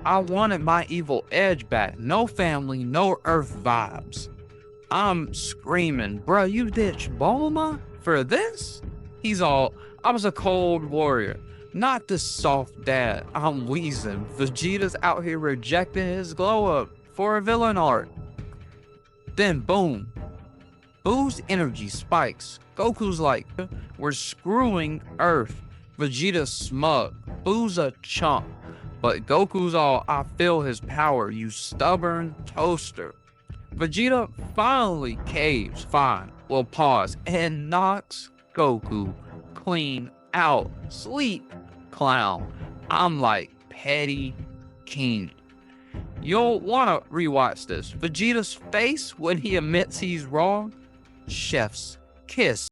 I wanted my evil edge back. No family, no Earth vibes. I'm screaming, bro, you ditched Bulma for this? He's all, I was a cold warrior, not this soft dad. I'm Wheezing. Vegeta's out here rejecting his glow up for a villain art. Then boom, Boo's energy spikes. Goku's like, we're screwing Earth. Vegeta's smug. Boo's a chump. But Goku's all, I feel his power, you stubborn toaster. Vegeta finally caves, fine, will pause, and knocks Goku clean out. Sleep, clown. I'm like, petty king. You'll want to rewatch this. Vegeta's face when he admits he's wrong. Chef's kiss.